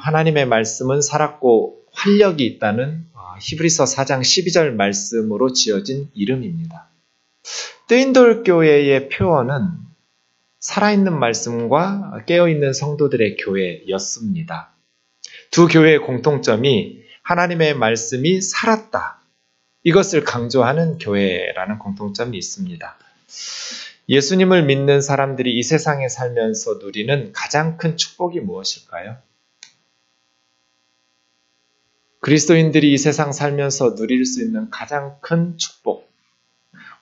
하나님의 말씀은 살았고 활력이 있다는 히브리서 4장 12절 말씀으로 지어진 이름입니다. 뜨인돌 교회의 표어는 살아있는 말씀과 깨어있는 성도들의 교회였습니다. 두 교회의 공통점이 하나님의 말씀이 살았다. 이것을 강조하는 교회라는 공통점이 있습니다. 예수님을 믿는 사람들이 이 세상에 살면서 누리는 가장 큰 축복이 무엇일까요? 그리스도인들이 이 세상 살면서 누릴 수 있는 가장 큰 축복.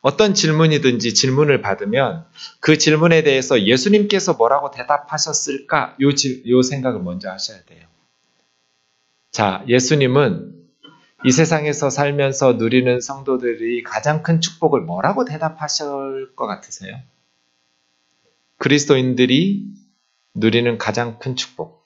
어떤 질문이든지 질문을 받으면 그 질문에 대해서 예수님께서 뭐라고 대답하셨을까? 요 생각을 먼저 하셔야 돼요. 자, 예수님은 이 세상에서 살면서 누리는 성도들이 가장 큰 축복을 뭐라고 대답하실 것 같으세요? 그리스도인들이 누리는 가장 큰 축복.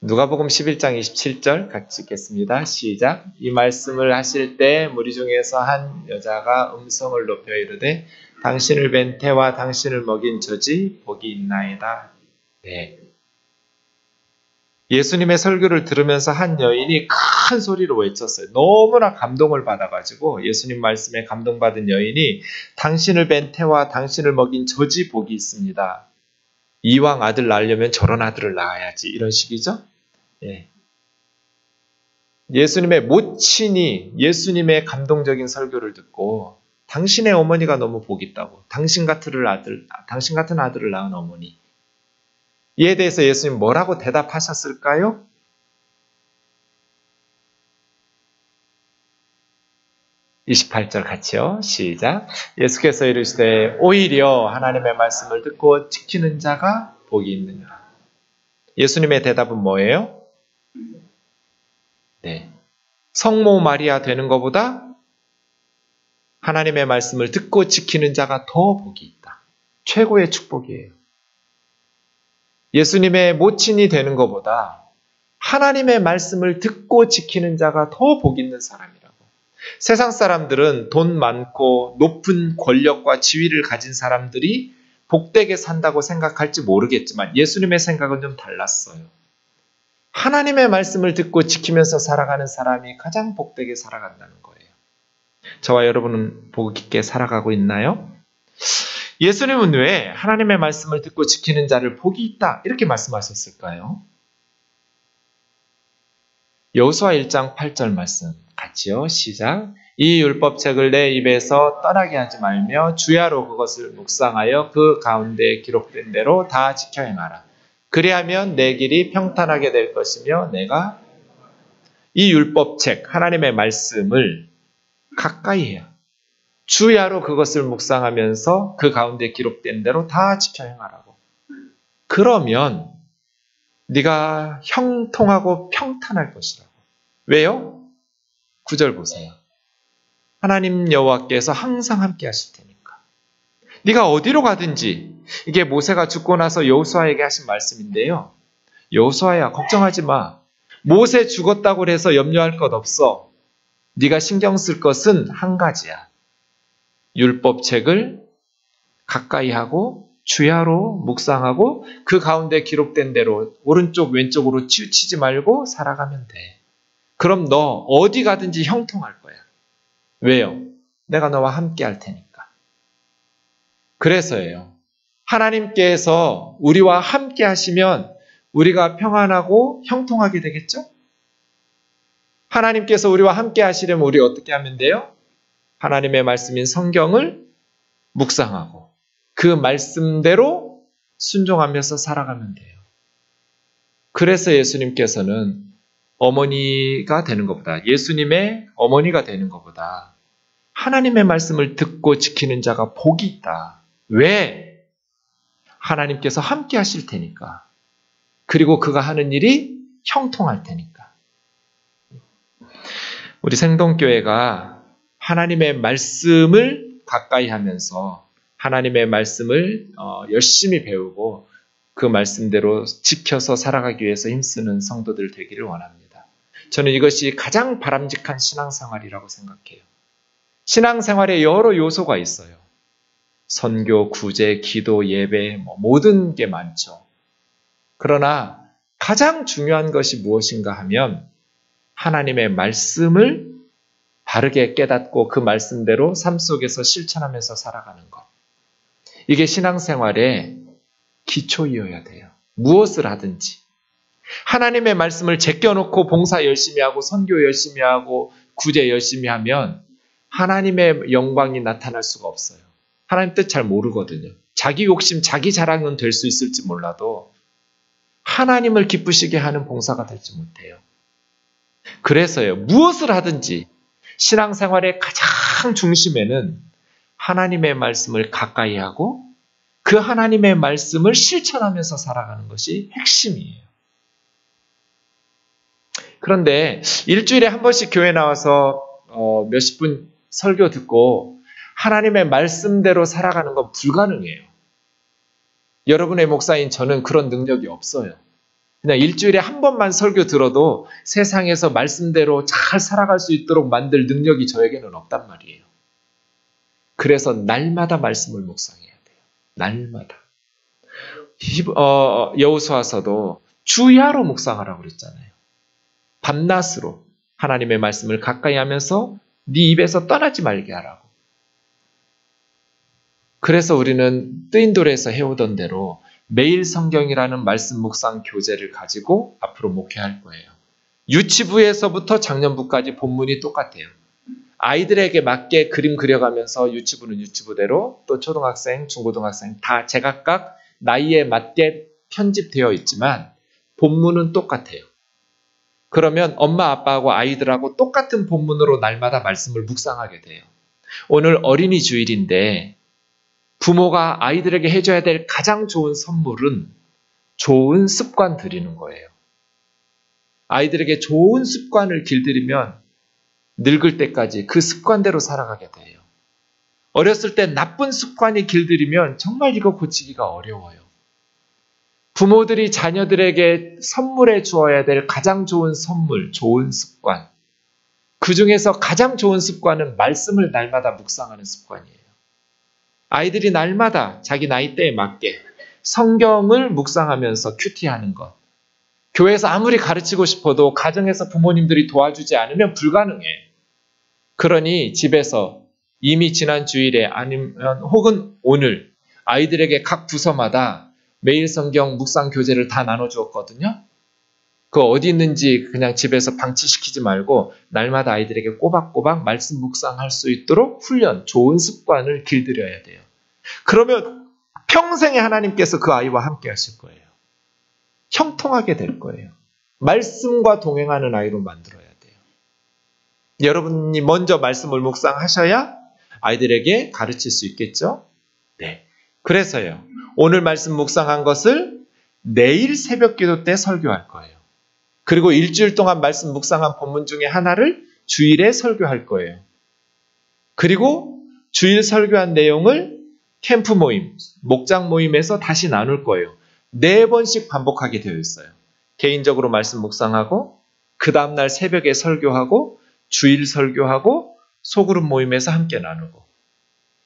누가복음 11장 27절 같이 읽겠습니다. 시작. 이 말씀을 하실 때 무리 중에서 한 여자가 음성을 높여 이르되 당신을 뵌 태와 당신을 먹인 젖이 복이 있나이다. 네. 예수님의 설교를 들으면서 한 여인이 큰 소리로 외쳤어요. 너무나 감동을 받아가지고 예수님 말씀에 감동받은 여인이 당신을 뵌 태와 당신을 먹인 젖이 복이 있습니다. 이왕 아들 낳으려면 저런 아들을 낳아야지. 이런 식이죠. 예. 예수님의 모친이 예수님의 감동적인 설교를 듣고 당신의 어머니가 너무 복 있다고. 당신 같은 아들을 낳은 어머니. 이에 대해서 예수님 뭐라고 대답하셨을까요? (28절) 같이요. 시작. 예수께서 이르시되 오히려 하나님의 말씀을 듣고 지키는 자가 복이 있느니라. 예수님의 대답은 뭐예요? 네. 성모 마리아 되는 것보다 하나님의 말씀을 듣고 지키는 자가 더 복이 있다. 최고의 축복이에요. 예수님의 모친이 되는 것보다 하나님의 말씀을 듣고 지키는 자가 더 복 있는 사람이라고. 세상 사람들은 돈 많고 높은 권력과 지위를 가진 사람들이 복되게 산다고 생각할지 모르겠지만 예수님의 생각은 좀 달랐어요. 하나님의 말씀을 듣고 지키면서 살아가는 사람이 가장 복되게 살아간다는 거예요. 저와 여러분은 복 있게 살아가고 있나요? 예수님은 왜 하나님의 말씀을 듣고 지키는 자를 복이 있다 이렇게 말씀하셨을까요? 여호수아 1장 8절 말씀 같이요. 시작. 이 율법책을 내 입에서 떠나게 하지 말며 주야로 그것을 묵상하여 그 가운데 기록된 대로 다 지켜 행하라. 그리하면 내 길이 평탄하게 될 것이며 내가 이 율법책 하나님의 말씀을 가까이 해야 주야로 그것을 묵상하면서 그 가운데 기록된 대로 다 지켜 행하라고. 그러면 네가 형통하고 평탄할 것이라고. 왜요? 9절 보세요. 하나님 여호와께서 항상 함께 하실 테니까. 네가 어디로 가든지. 이게 모세가 죽고 나서 여호수아에게 하신 말씀인데요. 여호수아야 걱정하지 마. 모세 죽었다고 해서 염려할 것 없어. 네가 신경 쓸 것은 한 가지야. 율법책을 가까이 하고 주야로 묵상하고 그 가운데 기록된 대로 오른쪽 왼쪽으로 치우치지 말고 살아가면 돼. 그럼 너 어디 가든지 형통할 거야. 왜요? 내가 너와 함께 할 테니까. 그래서예요. 하나님께서 우리와 함께 하시면 우리가 평안하고 형통하게 되겠죠? 하나님께서 우리와 함께 하시려면 우리 어떻게 하면 돼요? 하나님의 말씀인 성경을 묵상하고 그 말씀대로 순종하면서 살아가면 돼요. 그래서 예수님께서는 어머니가 되는 것보다 예수님의 어머니가 되는 것보다 하나님의 말씀을 듣고 지키는 자가 복이 있다. 왜? 하나님께서 함께 하실 테니까. 그리고 그가 하는 일이 형통할 테니까. 우리 생동교회가 하나님의 말씀을 가까이 하면서 하나님의 말씀을 열심히 배우고 그 말씀대로 지켜서 살아가기 위해서 힘쓰는 성도들 되기를 원합니다. 저는 이것이 가장 바람직한 신앙생활이라고 생각해요. 신앙생활에 여러 요소가 있어요. 선교, 구제, 기도, 예배 모든 게 많죠. 그러나 가장 중요한 것이 무엇인가 하면 하나님의 말씀을 바르게 깨닫고 그 말씀대로 삶 속에서 실천하면서 살아가는 것. 이게 신앙생활의 기초이어야 돼요. 무엇을 하든지. 하나님의 말씀을 제껴놓고 봉사 열심히 하고 선교 열심히 하고 구제 열심히 하면 하나님의 영광이 나타날 수가 없어요. 하나님 뜻 잘 모르거든요. 자기 욕심, 자기 자랑은 될 수 있을지 몰라도 하나님을 기쁘시게 하는 봉사가 되지 못해요. 그래서요. 무엇을 하든지 신앙생활의 가장 중심에는 하나님의 말씀을 가까이 하고 그 하나님의 말씀을 실천하면서 살아가는 것이 핵심이에요. 그런데 일주일에 한 번씩 교회 나와서 몇십 분 설교 듣고 하나님의 말씀대로 살아가는 건 불가능해요. 여러분의 목사인 저는 그런 능력이 없어요. 그냥 일주일에 한 번만 설교 들어도 세상에서 말씀대로 잘 살아갈 수 있도록 만들 능력이 저에게는 없단 말이에요. 그래서 날마다 말씀을 묵상해야 돼요. 날마다. 여호수아서도 주야로 묵상하라고 그랬잖아요. 밤낮으로 하나님의 말씀을 가까이 하면서 네 입에서 떠나지 말게 하라고. 그래서 우리는 뜨인돌에서 해오던 대로 매일 성경이라는 말씀 묵상 교재를 가지고 앞으로 목회할 거예요. 유치부에서부터 작년부까지 본문이 똑같아요. 아이들에게 맞게 그림 그려가면서 유치부는 유치부대로 또 초등학생, 중고등학생 다 제각각 나이에 맞게 편집되어 있지만 본문은 똑같아요. 그러면 엄마 아빠하고 아이들하고 똑같은 본문으로 날마다 말씀을 묵상하게 돼요. 오늘 어린이 주일인데 부모가 아이들에게 해줘야 될 가장 좋은 선물은 좋은 습관 들이는 거예요. 아이들에게 좋은 습관을 길들이면 늙을 때까지 그 습관대로 살아가게 돼요. 어렸을 때 나쁜 습관이 길들이면 정말 이거 고치기가 어려워요. 부모들이 자녀들에게 선물해 주어야 될 가장 좋은 선물, 좋은 습관. 그 중에서 가장 좋은 습관은 말씀을 날마다 묵상하는 습관이에요. 아이들이 날마다 자기 나이대에 맞게 성경을 묵상하면서 큐티하는 것. 교회에서 아무리 가르치고 싶어도 가정에서 부모님들이 도와주지 않으면 불가능해. 그러니 집에서 이미 지난 주일에 아니면 혹은 오늘 아이들에게 각 부서마다 매일 성경 묵상 교재를 다 나눠주었거든요. 그거 어디 있는지 그냥 집에서 방치시키지 말고 날마다 아이들에게 꼬박꼬박 말씀 묵상할 수 있도록 훈련, 좋은 습관을 길들여야 돼요. 그러면 평생에 하나님께서 그 아이와 함께 하실 거예요. 형통하게 될 거예요. 말씀과 동행하는 아이로 만들어야 돼요. 여러분이 먼저 말씀을 묵상하셔야 아이들에게 가르칠 수 있겠죠? 네. 그래서요. 오늘 말씀 묵상한 것을 내일 새벽 기도 때 설교할 거예요. 그리고 일주일 동안 말씀 묵상한 본문 중에 하나를 주일에 설교할 거예요. 그리고 주일 설교한 내용을 캠프 모임, 목장 모임에서 다시 나눌 거예요. 4번씩 반복하게 되어 있어요. 개인적으로 말씀 묵상하고 그 다음날 새벽에 설교하고 주일 설교하고 소그룹 모임에서 함께 나누고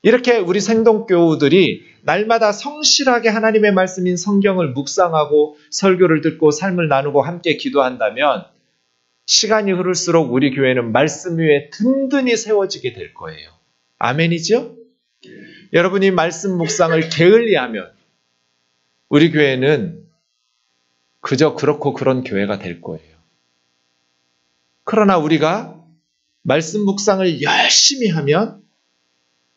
이렇게 우리 생동교우들이 날마다 성실하게 하나님의 말씀인 성경을 묵상하고 설교를 듣고 삶을 나누고 함께 기도한다면 시간이 흐를수록 우리 교회는 말씀 위에 든든히 세워지게 될 거예요. 아멘이죠? 여러분이 말씀 묵상을 게을리하면 우리 교회는 그저 그렇고 그런 교회가 될 거예요. 그러나 우리가 말씀 묵상을 열심히 하면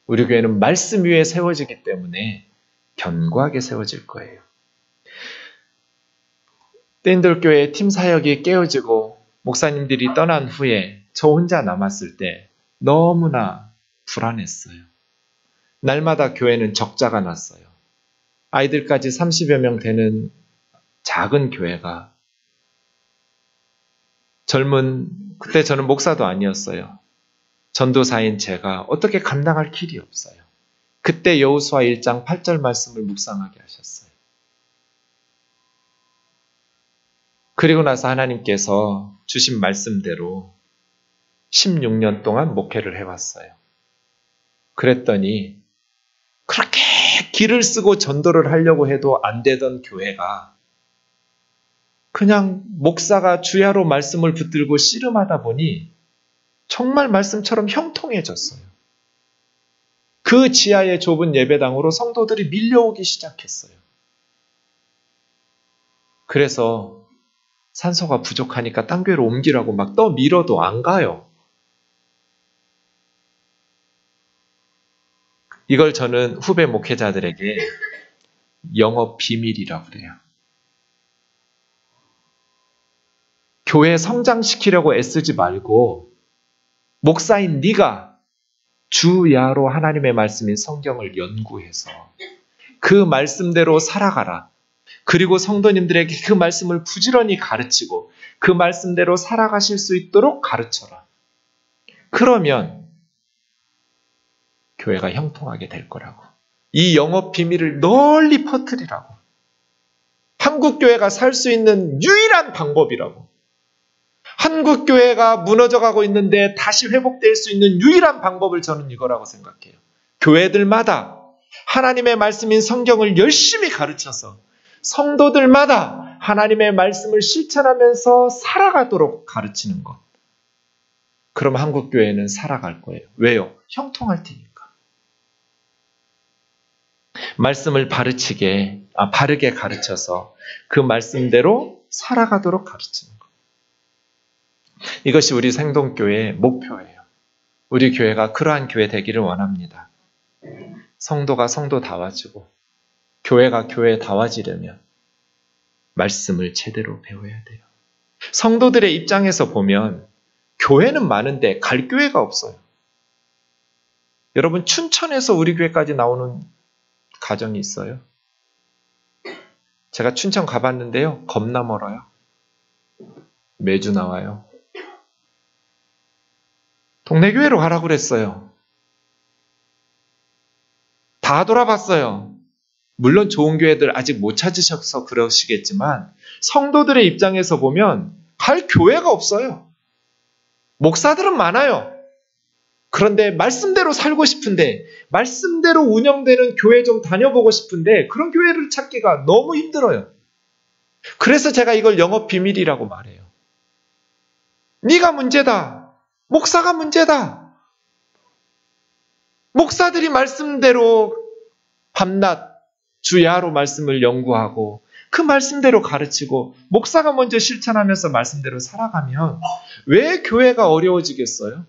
우리 교회는 말씀 위에 세워지기 때문에 견고하게 세워질 거예요. 뜨인돌교회 팀 사역이 깨어지고 목사님들이 떠난 후에 저 혼자 남았을 때 너무나 불안했어요. 날마다 교회는 적자가 났어요. 아이들까지 30여 명 되는 작은 교회가 그때 저는 목사도 아니었어요. 전도사인 제가 어떻게 감당할 길이 없어요. 그때 여호수아 1장 8절 말씀을 묵상하게 하셨어요. 그리고 나서 하나님께서 주신 말씀대로 16년 동안 목회를 해왔어요. 그랬더니 그렇게 길을 쓰고 전도를 하려고 해도 안 되던 교회가 그냥 목사가 주야로 말씀을 붙들고 씨름하다 보니 정말 말씀처럼 형통해졌어요. 그 지하의 좁은 예배당으로 성도들이 밀려오기 시작했어요. 그래서 산소가 부족하니까 딴 교회로 옮기라고 막 떠밀어도 안 가요. 이걸 저는 후배 목회자들에게 영업 비밀이라고 그래요. 교회 성장시키려고 애쓰지 말고 목사인 네가 주야로 하나님의 말씀인 성경을 연구해서 그 말씀대로 살아가라. 그리고 성도님들에게 그 말씀을 부지런히 가르치고 그 말씀대로 살아가실 수 있도록 가르쳐라. 그러면 교회가 형통하게 될 거라고. 이 영업 비밀을 널리 퍼뜨리라고. 한국교회가 살 수 있는 유일한 방법이라고. 한국교회가 무너져가고 있는데 다시 회복될 수 있는 유일한 방법을 저는 이거라고 생각해요. 교회들마다 하나님의 말씀인 성경을 열심히 가르쳐서 성도들마다 하나님의 말씀을 실천하면서 살아가도록 가르치는 것. 그럼 한국교회는 살아갈 거예요. 왜요? 형통할 테니까. 말씀을 바르게 가르쳐서 그 말씀대로 살아가도록 가르치는 것. 이것이 우리 생동교회의 목표예요. 우리 교회가 그러한 교회 되기를 원합니다. 성도가 성도다워지고 교회가 교회다워지려면 말씀을 제대로 배워야 돼요. 성도들의 입장에서 보면 교회는 많은데 갈 교회가 없어요. 여러분 춘천에서 우리 교회까지 나오는 가정이 있어요. 제가 춘천 가봤는데요. 겁나 멀어요. 매주 나와요. 동네 교회로 가라고 그랬어요. 다 돌아봤어요. 물론 좋은 교회들 아직 못 찾으셔서 그러시겠지만 성도들의 입장에서 보면 갈 교회가 없어요. 목사들은 많아요. 그런데 말씀대로 살고 싶은데 말씀대로 운영되는 교회 좀 다녀보고 싶은데 그런 교회를 찾기가 너무 힘들어요. 그래서 제가 이걸 영업 비밀이라고 말해요. 네가 문제다. 목사가 문제다. 목사들이 말씀대로 밤낮 주야로 말씀을 연구하고 그 말씀대로 가르치고 목사가 먼저 실천하면서 말씀대로 살아가면 왜 교회가 어려워지겠어요?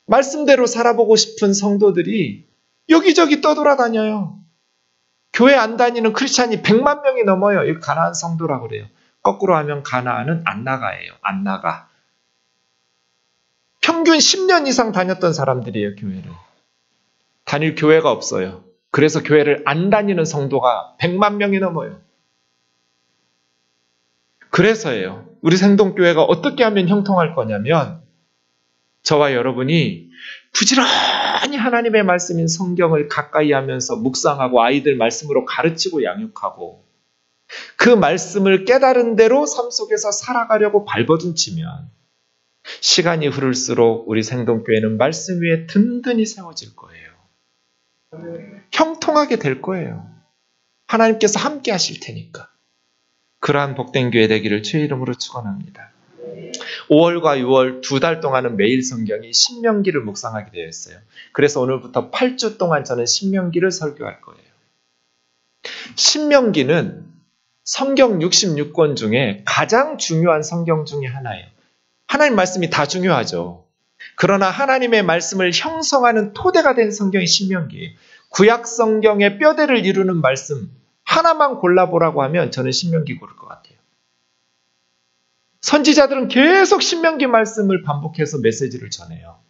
말씀대로 살아보고 싶은 성도들이 여기저기 떠돌아다녀요. 교회 안 다니는 크리스찬이 100만 명이 넘어요. 이 가나안 성도라고 그래요. 거꾸로 하면 가나안은 안 나가예요. 안 나가. 평균 10년 이상 다녔던 사람들이에요. 교회를. 다닐 교회가 없어요. 그래서 교회를 안 다니는 성도가 100만 명이 넘어요. 그래서예요. 우리 생동교회가 어떻게 하면 형통할 거냐면 저와 여러분이 부지런히 하나님의 말씀인 성경을 가까이 하면서 묵상하고 아이들 말씀으로 가르치고 양육하고 그 말씀을 깨달은 대로 삶 속에서 살아가려고 발버둥치면 시간이 흐를수록 우리 생동교회는 말씀 위에 든든히 세워질 거예요. 형통하게 될 거예요. 하나님께서 함께 하실 테니까. 그러한 복된 교회 되기를 주의 이름으로 축원합니다. 5월과 6월 2달 동안은 매일 성경이 신명기를 묵상하게 되어 있어요. 그래서 오늘부터 8주 동안 저는 신명기를 설교할 거예요. 신명기는 성경 66권 중에 가장 중요한 성경 중에 하나예요. 하나님 말씀이 다 중요하죠. 그러나 하나님의 말씀을 형성하는 토대가 된 성경이 신명기예요. 구약 성경의 뼈대를 이루는 말씀 하나만 골라보라고 하면 저는 신명기 고를 것 같아요. 선지자들은 계속 신명기 말씀을 반복해서 메시지를 전해요.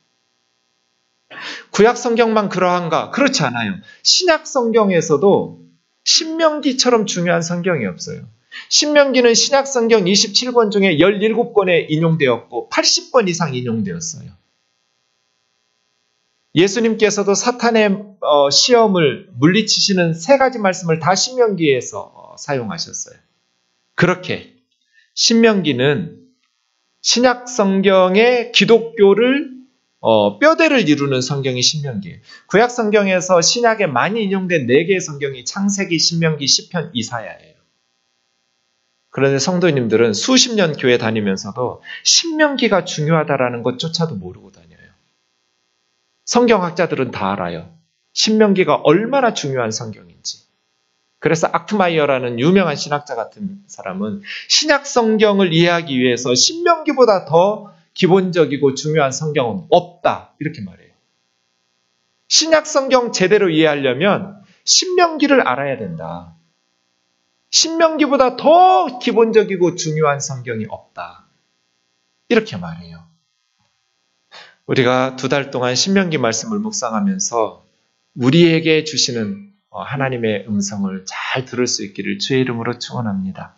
구약 성경만 그러한가? 그렇지 않아요. 신약 성경에서도 신명기처럼 중요한 성경이 없어요. 신명기는 신약 성경 27권 중에 17권에 인용되었고 80권 이상 인용되었어요. 예수님께서도 사탄의 시험을 물리치시는 3가지 말씀을 다 신명기에서 사용하셨어요. 그렇게 신명기는 신약 성경의 기독교를 뼈대를 이루는 성경이 신명기예요. 구약 성경에서 신약에 많이 인용된 4개의 성경이 창세기, 신명기, 시편, 이사야예요. 그런데 성도님들은 수십 년 교회 다니면서도 신명기가 중요하다라는 것조차도 모르고 다녀요. 성경학자들은 다 알아요. 신명기가 얼마나 중요한 성경인지. 그래서 아크마이어라는 유명한 신학자 같은 사람은 신약 성경을 이해하기 위해서 신명기보다 더 기본적이고 중요한 성경은 없다. 이렇게 말해요. 신약 성경 제대로 이해하려면 신명기를 알아야 된다. 신명기보다 더 기본적이고 중요한 성경이 없다. 이렇게 말해요. 우리가 2달 동안 신명기 말씀을 묵상하면서 우리에게 주시는 하나님의 음성을 잘 들을 수 있기를 주의 이름으로 축원합니다.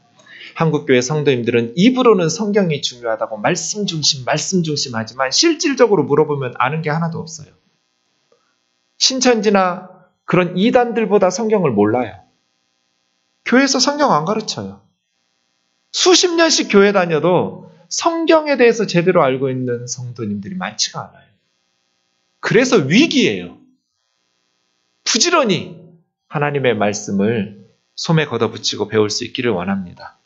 한국교회 성도님들은 입으로는 성경이 중요하다고 말씀 중심 하지만 실질적으로 물어보면 아는 게 하나도 없어요. 신천지나 그런 이단들보다 성경을 몰라요. 교회에서 성경 안 가르쳐요. 수십 년씩 교회 다녀도 성경에 대해서 제대로 알고 있는 성도님들이 많지가 않아요. 그래서 위기예요. 부지런히 하나님의 말씀을 솜에 걷어붙이고 배울 수 있기를 원합니다.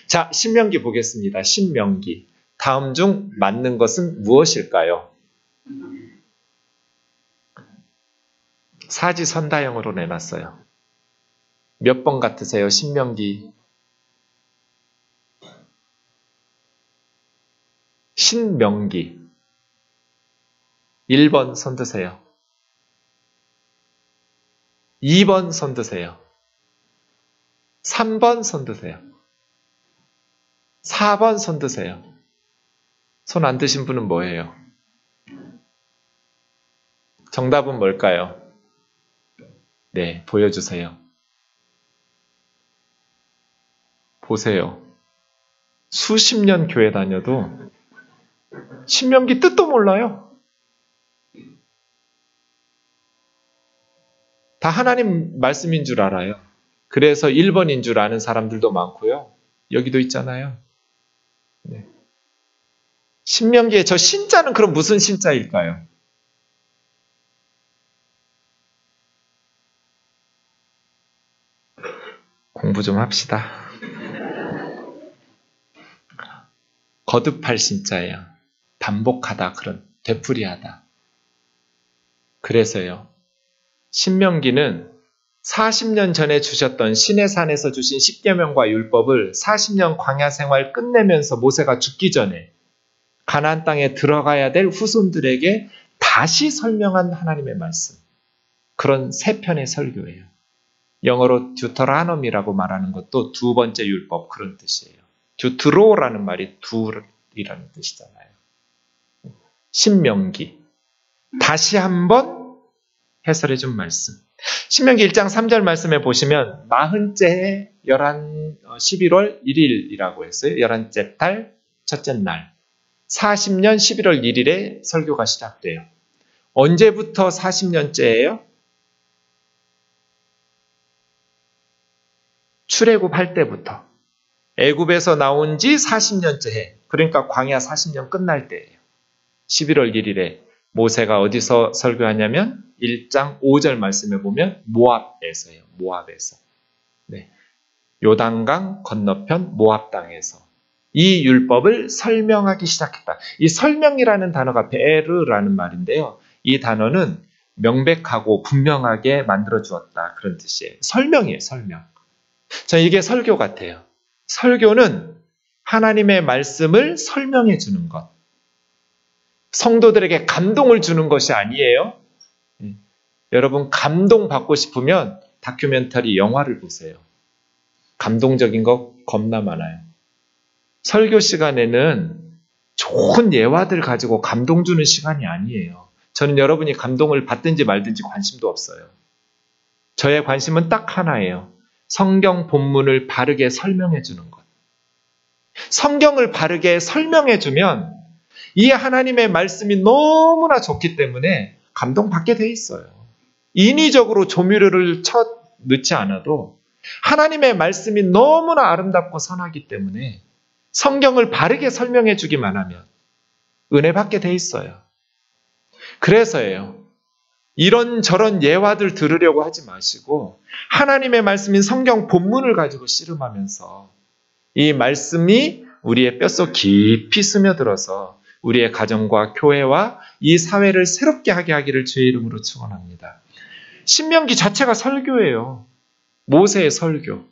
자, 신명기 보겠습니다. 신명기. 다음 중 맞는 것은 무엇일까요? 사지선다형으로 내놨어요. 몇 번 같으세요? 신명기. 신명기. 1번 손 드세요. 2번 손 드세요. 3번 손 드세요. 4번 손 드세요. 손 안 드신 분은 뭐예요? 정답은 뭘까요? 네, 보여주세요. 보세요. 수십 년 교회 다녀도 신명기 뜻도 몰라요. 다 하나님 말씀인 줄 알아요. 그래서 1번인 줄 아는 사람들도 많고요. 여기도 있잖아요. 네. 신명기에 저 신자는 그럼 무슨 신자일까요? 공부 좀 합시다. 거듭할 신자예요. 반복하다, 그런 되풀이하다. 그래서요. 신명기는 40년 전에 주셨던 시내산에서 주신 십계명과 율법을 40년 광야 생활 끝내면서 모세가 죽기 전에 가나안 땅에 들어가야 될 후손들에게 다시 설명한 하나님의 말씀. 그런 세 편의 설교예요. 영어로 듀터라놈이라고 말하는 것도 두 번째 율법, 그런 뜻이에요. 듀트로라는 말이 둘이라는 뜻이잖아요. 신명기. 다시 한번 해설해 준 말씀. 신명기 1장 3절 말씀에 보시면 40째 11월 1일이라고 했어요. 11째 달 첫째 날. 40년 11월 1일에 설교가 시작돼요. 언제부터 40년째예요? 출애굽할 때부터. 애굽에서 나온 지 40년째 해. 그러니까 광야 40년 끝날 때예요. 11월 1일에 모세가 어디서 설교하냐면 1장 5절 말씀에 보면 모압에서예요. 모압에서. 네. 요단강 건너편 모압 땅에서 이 율법을 설명하기 시작했다. 이 설명이라는 단어가 베르라는 말인데요. 이 단어는 명백하고 분명하게 만들어 주었다. 그런 뜻이에요. 설명이에요. 설명. 저는 이게 설교 같아요. 설교는 하나님의 말씀을 설명해 주는 것. 성도들에게 감동을 주는 것이 아니에요. 여러분 감동받고 싶으면 다큐멘터리 영화를 보세요. 감동적인 거 겁나 많아요. 설교 시간에는 좋은 예화들 가지고 감동 주는 시간이 아니에요. 저는 여러분이 감동을 받든지 말든지 관심도 없어요. 저의 관심은 딱 하나예요. 성경 본문을 바르게 설명해 주는 것. 성경을 바르게 설명해 주면 이 하나님의 말씀이 너무나 좋기 때문에 감동받게 돼 있어요. 인위적으로 조미료를 넣지 않아도 하나님의 말씀이 너무나 아름답고 선하기 때문에 성경을 바르게 설명해 주기만 하면 은혜 받게 돼 있어요. 그래서예요. 이런저런 예화들 들으려고 하지 마시고 하나님의 말씀인 성경 본문을 가지고 씨름하면서 이 말씀이 우리의 뼛속 깊이 스며들어서 우리의 가정과 교회와 이 사회를 새롭게 하게 하기를 주의 이름으로 축원합니다. 신명기 자체가 설교예요. 모세의 설교.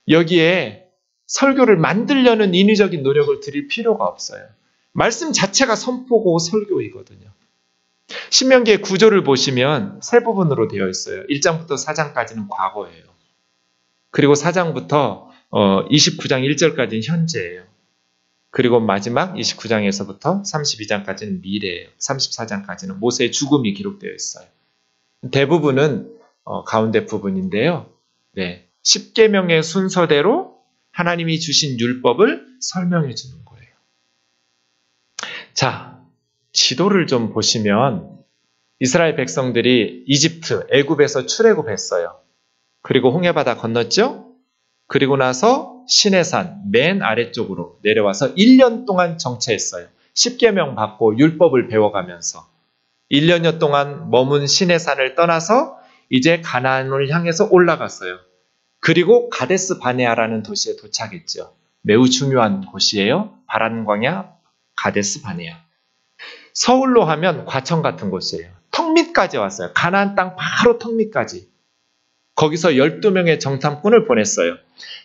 여기에 설교를 만들려는 인위적인 노력을 드릴 필요가 없어요. 말씀 자체가 선포고 설교이거든요. 신명기의 구조를 보시면 세 부분으로 되어 있어요. 1장부터 4장까지는 과거예요. 그리고 4장부터 29장 1절까지는 현재예요. 그리고 마지막 29장에서부터 32장까지는 미래예요. 34장까지는 모세의 죽음이 기록되어 있어요. 대부분은 가운데 부분인데요. 네, 10계명의 순서대로 하나님이 주신 율법을 설명해 주는 거예요. 자, 지도를 좀 보시면 이스라엘 백성들이 이집트, 애굽에서 출애굽했어요. 그리고 홍해바다 건넜죠? 그리고 나서 시내산 맨 아래쪽으로 내려와서 1년 동안 정체했어요. 10계명 받고 율법을 배워가면서 1년여 동안 머문 시내산을 떠나서 이제 가나안을 향해서 올라갔어요. 그리고 가데스 바네아라는 도시에 도착했죠. 매우 중요한 곳이에요. 바란 광야 가데스 바네아. 서울로 하면 과천 같은 곳이에요. 턱밑까지 왔어요. 가나안 땅 바로 턱밑까지. 거기서 12명의 정탐꾼을 보냈어요.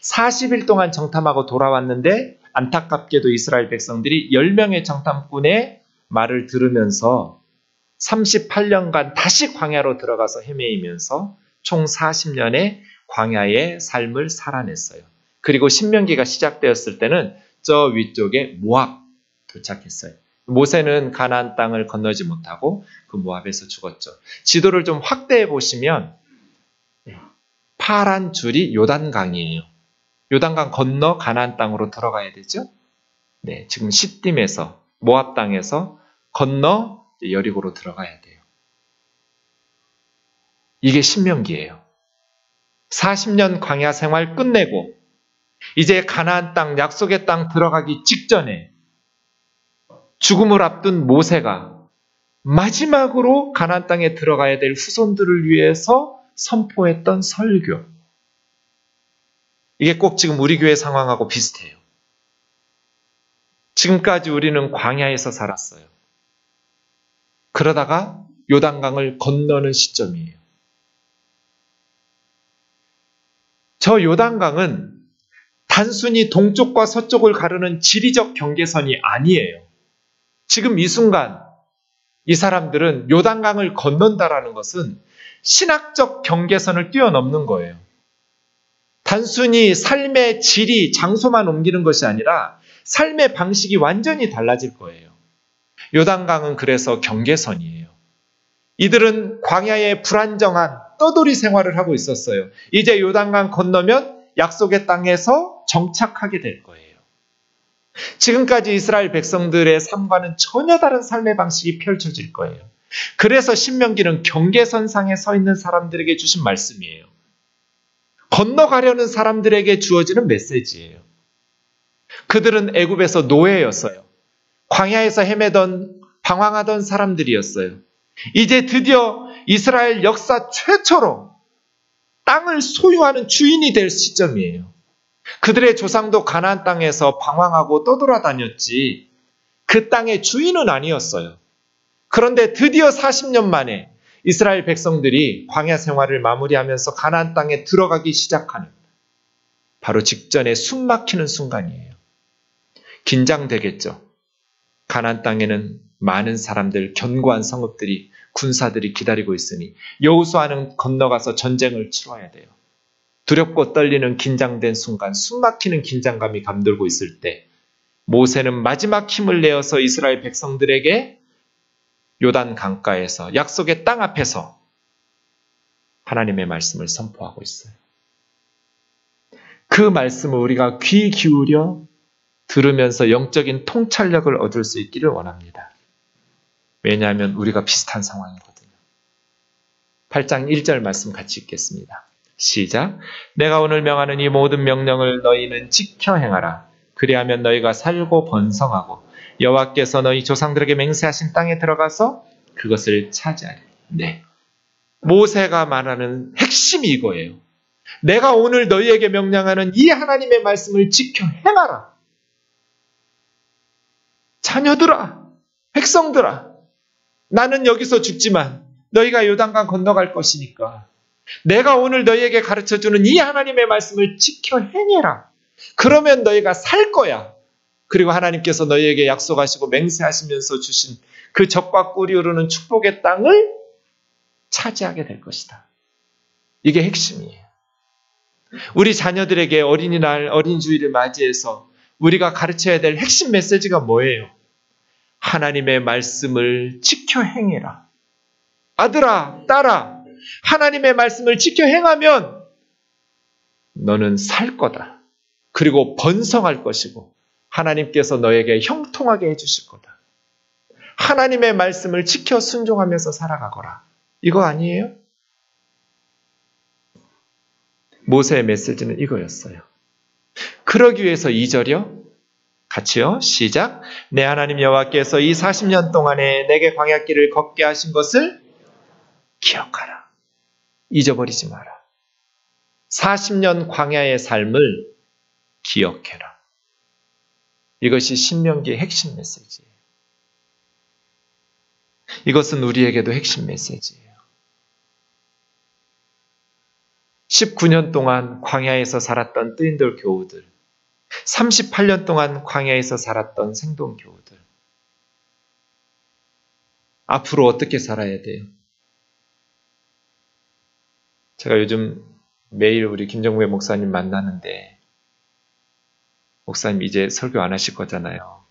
40일 동안 정탐하고 돌아왔는데 안타깝게도 이스라엘 백성들이 10명의 정탐꾼의 말을 들으면서 38년간 다시 광야로 들어가서 헤매이면서 총 40년의 광야의 삶을 살아냈어요. 그리고 신명기가 시작되었을 때는 저 위쪽에 모압 도착했어요. 모세는 가나안 땅을 건너지 못하고 그 모압에서 죽었죠. 지도를 좀 확대해 보시면 파란 줄이 요단강이에요. 요단강 건너 가나안 땅으로 들어가야 되죠. 네, 지금 시딤에서 모압 땅에서 건너 여리고로 들어가야 돼요. 이게 신명기예요. 40년 광야 생활 끝내고 이제 가나안 땅, 약속의 땅 들어가기 직전에 죽음을 앞둔 모세가 마지막으로 가나안 땅에 들어가야 될 후손들을 위해서 선포했던 설교. 이게 꼭 지금 우리 교회 상황하고 비슷해요. 지금까지 우리는 광야에서 살았어요. 그러다가 요단강을 건너는 시점이에요. 저 요단강은 단순히 동쪽과 서쪽을 가르는 지리적 경계선이 아니에요. 지금 이 순간 이 사람들은 요단강을 건넌다라는 것은 신학적 경계선을 뛰어넘는 거예요. 단순히 삶의 질이, 장소만 옮기는 것이 아니라 삶의 방식이 완전히 달라질 거예요. 요단강은 그래서 경계선이에요. 이들은 광야의 불안정한 떠돌이 생활을 하고 있었어요. 이제 요단강 건너면 약속의 땅에서 정착하게 될 거예요. 지금까지 이스라엘 백성들의 삶과는 전혀 다른 삶의 방식이 펼쳐질 거예요. 그래서 신명기는 경계선상에 서 있는 사람들에게 주신 말씀이에요. 건너가려는 사람들에게 주어지는 메시지예요. 그들은 애굽에서 노예였어요. 광야에서 헤매던 방황하던 사람들이었어요. 이제 드디어 이스라엘 역사 최초로 땅을 소유하는 주인이 될 시점이에요. 그들의 조상도 가나안 땅에서 방황하고 떠돌아다녔지 그 땅의 주인은 아니었어요. 그런데 드디어 40년 만에 이스라엘 백성들이 광야 생활을 마무리하면서 가나안 땅에 들어가기 시작하는 바로 직전에 숨 막히는 순간이에요. 긴장되겠죠. 가나안 땅에는 많은 사람들, 견고한 성읍들이, 군사들이 기다리고 있으니 여호수아는 건너가서 전쟁을 치러야 돼요. 두렵고 떨리는 긴장된 순간, 숨 막히는 긴장감이 감돌고 있을 때 모세는 마지막 힘을 내어서 이스라엘 백성들에게 요단 강가에서 약속의 땅 앞에서 하나님의 말씀을 선포하고 있어요. 그 말씀을 우리가 귀 기울여 들으면서 영적인 통찰력을 얻을 수 있기를 원합니다. 왜냐하면 우리가 비슷한 상황이거든요. 8장 1절 말씀 같이 읽겠습니다. 시작. 내가 오늘 명하는 이 모든 명령을 너희는 지켜 행하라. 그리하면 너희가 살고 번성하고 여호와께서 너희 조상들에게 맹세하신 땅에 들어가서 그것을 차지하리. 네. 모세가 말하는 핵심이 이거예요. 내가 오늘 너희에게 명령하는 이 하나님의 말씀을 지켜 행하라. 자녀들아, 백성들아, 나는 여기서 죽지만 너희가 요단강 건너갈 것이니까 내가 오늘 너희에게 가르쳐주는 이 하나님의 말씀을 지켜 행해라. 그러면 너희가 살 거야. 그리고 하나님께서 너희에게 약속하시고 맹세하시면서 주신 그 적과 꿀이 흐르는 축복의 땅을 차지하게 될 것이다. 이게 핵심이에요. 우리 자녀들에게 어린이날, 어린이주일을 맞이해서 우리가 가르쳐야 될 핵심 메시지가 뭐예요? 하나님의 말씀을 지켜 행해라. 아들아, 딸아, 하나님의 말씀을 지켜 행하면 너는 살 거다. 그리고 번성할 것이고 하나님께서 너에게 형통하게 해주실 거다. 하나님의 말씀을 지켜 순종하면서 살아가거라. 이거 아니에요? 모세의 메시지는 이거였어요. 그러기 위해서 2절이요. 같이요. 시작. 내 하나님 여호와께서 이 40년 동안에 내게 광야길을 걷게 하신 것을 기억하라. 잊어버리지 마라. 40년 광야의 삶을 기억해라. 이것이 신명기의 핵심 메시지예요. 이것은 우리에게도 핵심 메시지예요. 19년 동안 광야에서 살았던 뜨인돌 교우들, 38년 동안 광야에서 살았던 생동 교우들, 앞으로 어떻게 살아야 돼요? 제가 요즘 매일 우리 김정구의 목사님 만나는데, 목사님 이제 설교 안 하실 거잖아요.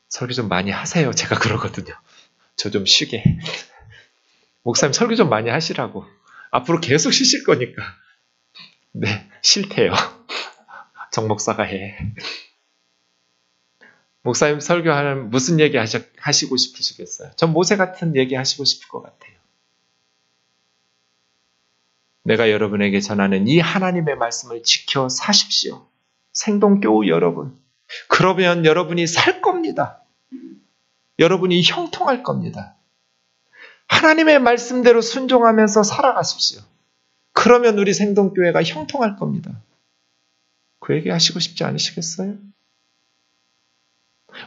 설교 좀 많이 하세요. 제가 그러거든요. 저 좀 쉬게. 목사님 설교 좀 많이 하시라고. 앞으로 계속 쉬실 거니까. 네, 싫대요. 정 목사가 해. 목사님 설교하면 무슨 얘기 하시고 싶으시겠어요? 전 모세 같은 얘기 하시고 싶을 것 같아요. 내가 여러분에게 전하는 이 하나님의 말씀을 지켜 사십시오. 생동교우 여러분. 그러면 여러분이 살 겁니다. 여러분이 형통할 겁니다. 하나님의 말씀대로 순종하면서 살아가십시오. 그러면 우리 생동교회가 형통할 겁니다. 그 얘기 하시고 싶지 않으시겠어요?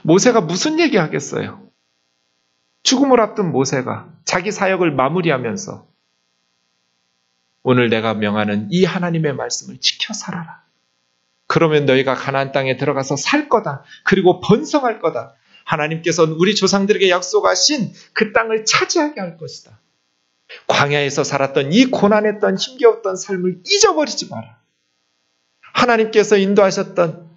모세가 무슨 얘기 하겠어요? 죽음을 앞둔 모세가 자기 사역을 마무리하면서 오늘 내가 명하는 이 하나님의 말씀을 지켜 살아라. 그러면 너희가 가나안 땅에 들어가서 살 거다. 그리고 번성할 거다. 하나님께서는 우리 조상들에게 약속하신 그 땅을 차지하게 할 것이다. 광야에서 살았던 이 고난했던 힘겨웠던 삶을 잊어버리지 마라. 하나님께서 인도하셨던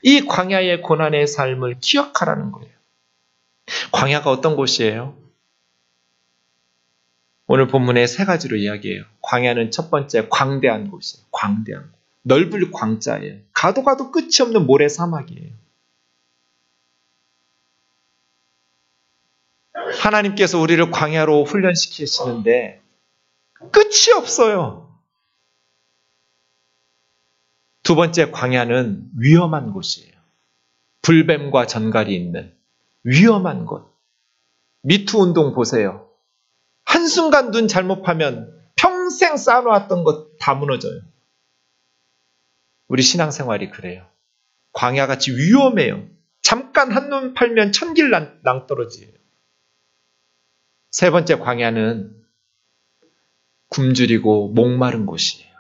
이 광야의 고난의 삶을 기억하라는 거예요. 광야가 어떤 곳이에요? 오늘 본문에 세 가지로 이야기해요. 광야는 첫 번째 광대한 곳이에요. 광대한 곳. 넓을 광자예요. 가도 가도 끝이 없는 모래 사막이에요. 하나님께서 우리를 광야로 훈련시키시는데 끝이 없어요. 두 번째 광야는 위험한 곳이에요. 불뱀과 전갈이 있는 위험한 곳. 미투 운동 보세요. 한순간 눈 잘못 파면 평생 쌓아놓았던 것 다 무너져요. 우리 신앙생활이 그래요. 광야같이 위험해요. 잠깐 한눈 팔면 천길 낭떠러지예요. 세 번째 광야는 굶주리고 목마른 곳이에요.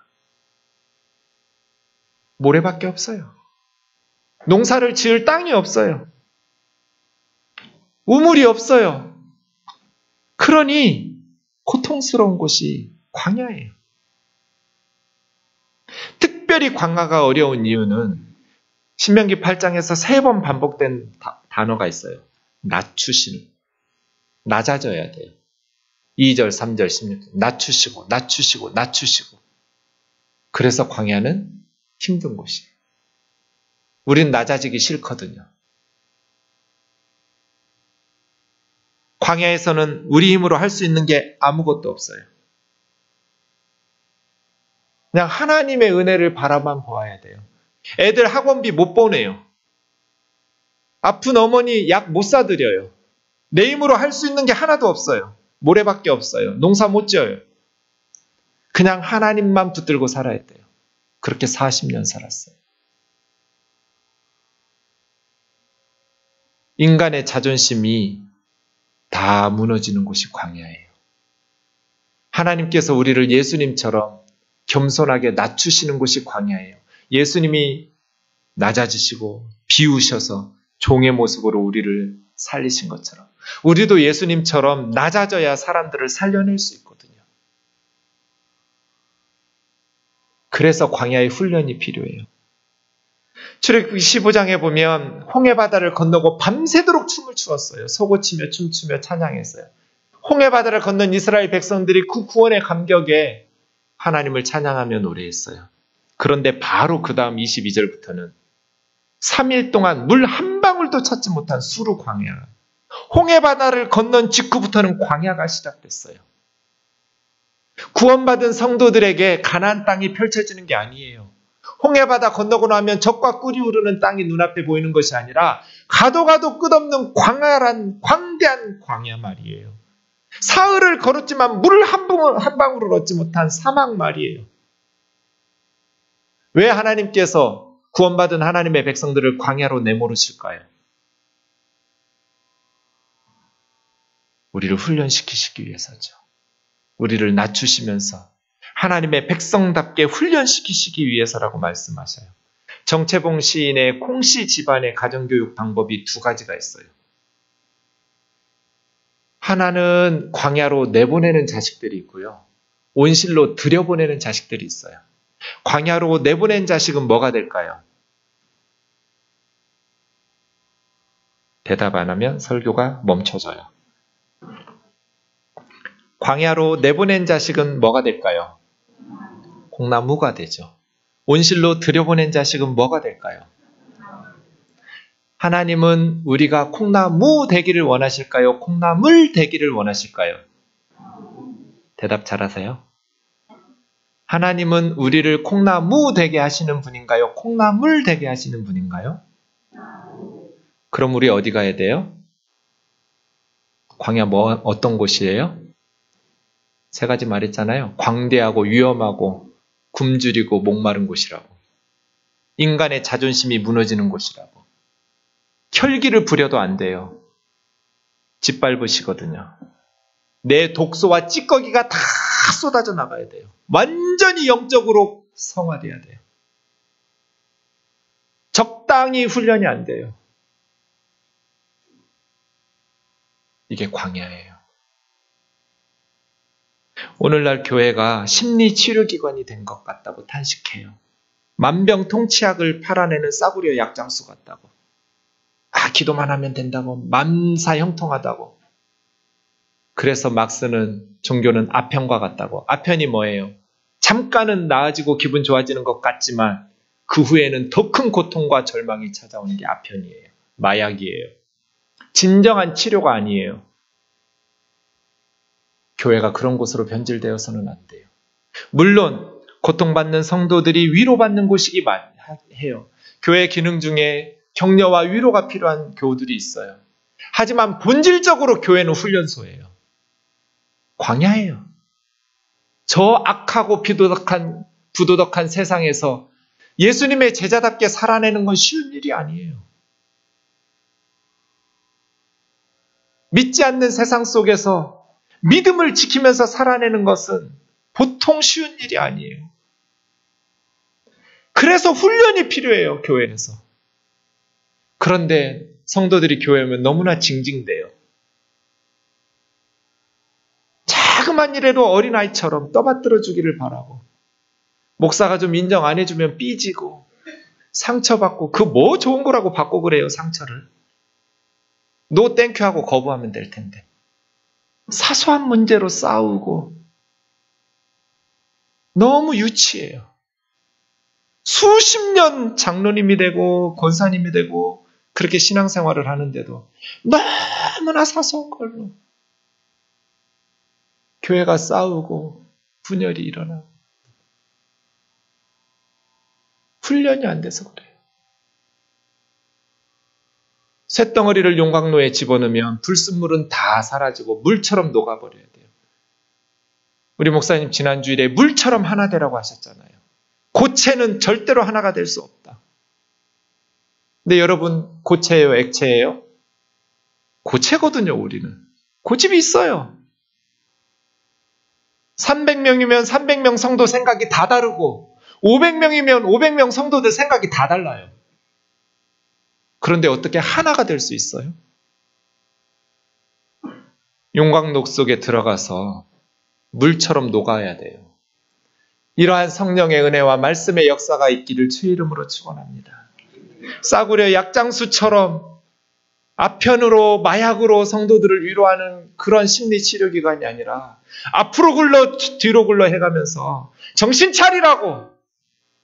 모래밖에 없어요. 농사를 지을 땅이 없어요. 우물이 없어요. 그러니 고통스러운 곳이 광야예요. 특별히 광야가 어려운 이유는 신명기 8장에서 3번 반복된 단어가 있어요. 낮추시는. 낮아져야 돼요. 2절, 3절, 16절. 낮추시고, 낮추시고, 낮추시고. 그래서 광야는 힘든 곳이에요. 우린 낮아지기 싫거든요. 광야에서는 우리 힘으로 할 수 있는 게 아무것도 없어요. 그냥 하나님의 은혜를 바라만 보아야 돼요. 애들 학원비 못 보내요. 아픈 어머니 약 못 사드려요. 내 힘으로 할 수 있는 게 하나도 없어요. 모래밖에 없어요. 농사 못 지어요. 그냥 하나님만 붙들고 살아야 돼요. 그렇게 40년 살았어요. 인간의 자존심이 다 무너지는 곳이 광야예요. 하나님께서 우리를 예수님처럼 겸손하게 낮추시는 곳이 광야예요. 예수님이 낮아지시고 비우셔서 종의 모습으로 우리를 살리신 것처럼 우리도 예수님처럼 낮아져야 사람들을 살려낼 수 있거든요. 그래서 광야의 훈련이 필요해요. 출애굽기 15장에 보면 홍해바다를 건너고 밤새도록 춤을 추었어요. 소고치며 춤추며 찬양했어요. 홍해바다를 건넌 이스라엘 백성들이 그 구원의 감격에 하나님을 찬양하며 노래했어요. 그런데 바로 그 다음 22절부터는 3일 동안 물 한 방울도 찾지 못한 수루 광야. 홍해바다를 건넌 직후부터는 광야가 시작됐어요. 구원받은 성도들에게 가나안 땅이 펼쳐지는 게 아니에요. 홍해바다 건너고 나면 적과 꿀이 흐르는 땅이 눈앞에 보이는 것이 아니라 가도 끝없는 광활한 광대한 광야 말이에요. 사흘을 걸었지만 물 한 방울을 얻지 못한 사막 말이에요. 왜 하나님께서 구원받은 하나님의 백성들을 광야로 내모르실까요? 우리를 훈련시키시기 위해서죠. 우리를 낮추시면서 하나님의 백성답게 훈련시키시기 위해서라고 말씀하셔요. 정채봉 시인의 콩씨 집안의 가정교육 방법이 두 가지가 있어요. 하나는 광야로 내보내는 자식들이 있고요. 온실로 들여보내는 자식들이 있어요. 광야로 내보낸 자식은 뭐가 될까요? 대답 안 하면 설교가 멈춰져요. 광야로 내보낸 자식은 뭐가 될까요? 콩나무가 되죠. 온실로 들여보낸 자식은 뭐가 될까요? 하나님은 우리가 콩나무 되기를 원하실까요? 콩나물 되기를 원하실까요? 대답 잘하세요. 하나님은 우리를 콩나무 되게 하시는 분인가요? 콩나물 되게 하시는 분인가요? 그럼 우리 어디 가야 돼요? 광야 어떤 곳이에요? 세 가지 말했잖아요. 광대하고 위험하고 굶주리고 목마른 곳이라고. 인간의 자존심이 무너지는 곳이라고. 혈기를 부려도 안 돼요. 짓밟으시거든요. 내 독소와 찌꺼기가 다 쏟아져 나가야 돼요. 완전히 영적으로 성화돼야 돼요. 적당히 훈련이 안 돼요. 이게 광야예요. 오늘날 교회가 심리치료기관이 된 것 같다고 탄식해요. 만병통치약을 팔아내는 싸구려 약장수 같다고. 기도만 하면 된다고. 만사형통하다고. 그래서 막 쓰는 종교는 아편과 같다고. 아편이 뭐예요? 잠깐은 나아지고 기분 좋아지는 것 같지만 그 후에는 더 큰 고통과 절망이 찾아오는 게 아편이에요. 마약이에요. 진정한 치료가 아니에요. 교회가 그런 곳으로 변질되어서는 안 돼요. 물론 고통받는 성도들이 위로받는 곳이기 해요. 교회 기능 중에 격려와 위로가 필요한 교우들이 있어요. 하지만 본질적으로 교회는 훈련소예요. 광야예요. 저 악하고 부도덕한 세상에서 예수님의 제자답게 살아내는 건 쉬운 일이 아니에요. 믿지 않는 세상 속에서 믿음을 지키면서 살아내는 것은 보통 쉬운 일이 아니에요. 그래서 훈련이 필요해요, 교회에서. 그런데 성도들이 교회 오면 너무나 징징대요. 자그만 일에도 어린아이처럼 떠받들어 주기를 바라고, 목사가 좀 인정 안 해주면 삐지고 상처받고, 그 뭐 좋은 거라고 받고 그래요, 상처를. 노 땡큐 하고 거부하면 될 텐데. 사소한 문제로 싸우고 너무 유치해요. 수십 년 장로님이 되고 권사님이 되고 그렇게 신앙생활을 하는데도 너무나 사소한 걸로 교회가 싸우고 분열이 일어나고 훈련이 안 돼서 그래요. 쇳덩어리를 용광로에 집어넣으면 불순물은 다 사라지고 물처럼 녹아버려야 돼요. 우리 목사님 지난주일에 물처럼 하나 되라고 하셨잖아요. 고체는 절대로 하나가 될 수 없다. 근데 여러분, 고체예요, 액체예요? 고체거든요, 우리는. 고집이 있어요. 300명이면 300명 성도 생각이 다 다르고 500명이면 500명 성도들 생각이 다 달라요. 그런데 어떻게 하나가 될 수 있어요? 용광록 속에 들어가서 물처럼 녹아야 돼요. 이러한 성령의 은혜와 말씀의 역사가 있기를 주의 이름으로 축원합니다. 싸구려 약장수처럼 아편으로 마약으로 성도들을 위로하는 그런 심리 치료기관이 아니라 앞으로 굴러 뒤로 굴러 해가면서 정신 차리라고,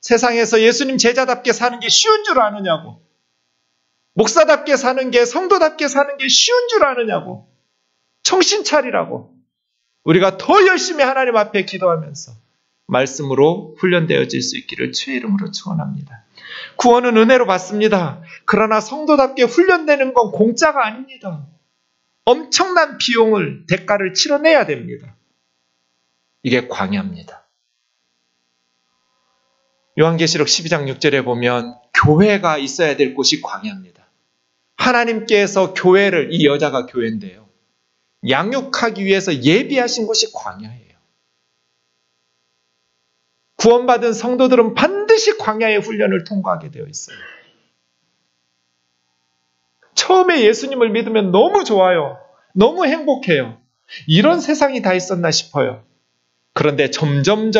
세상에서 예수님 제자답게 사는 게 쉬운 줄 아느냐고, 목사답게 사는 게, 성도답게 사는 게 쉬운 줄 아느냐고, 정신 차리라고 우리가 더 열심히 하나님 앞에 기도하면서 말씀으로 훈련되어질 수 있기를 주의 이름으로 축원합니다. 구원은 은혜로 받습니다. 그러나 성도답게 훈련되는 건 공짜가 아닙니다. 엄청난 비용을, 대가를 치러내야 됩니다. 이게 광야입니다. 요한계시록 12장 6절에 보면 교회가 있어야 될 곳이 광야입니다. 하나님께서 교회를, 이 여자가 교회인데요, 양육하기 위해서 예비하신 곳이 광야예요. 구원받은 성도들은 반드시 광야의 훈련을 통과하게 되어 있어요. 처음에 예수님을 믿으면 너무 좋아요. 너무 행복해요. 이런 세상이 다 있었나 싶어요. 그런데 점점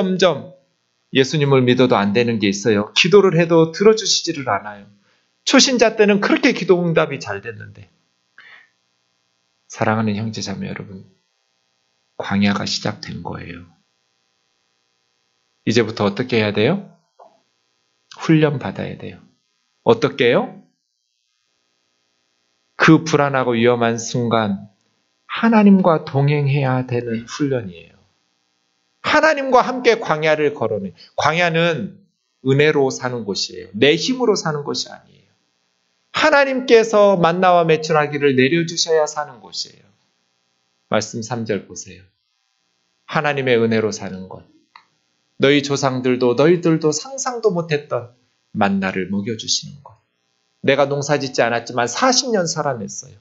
예수님을 믿어도 안 되는 게 있어요. 기도를 해도 들어주시지를 않아요. 초신자 때는 그렇게 기도 응답이 잘 됐는데, 사랑하는 형제자매 여러분, 광야가 시작된 거예요. 이제부터 어떻게 해야 돼요? 훈련 받아야 돼요. 어떻게 해요? 그 불안하고 위험한 순간 하나님과 동행해야 되는 훈련이에요. 하나님과 함께 광야를 걸어내. 광야는 은혜로 사는 곳이에요. 내 힘으로 사는 곳이 아니에요. 하나님께서 만나와 매출하기를 내려주셔야 사는 곳이에요. 말씀 3절 보세요. 하나님의 은혜로 사는 것. 너희 조상들도 너희들도 상상도 못했던 만나를 먹여주시는 것. 내가 농사짓지 않았지만 40년 살아냈어요.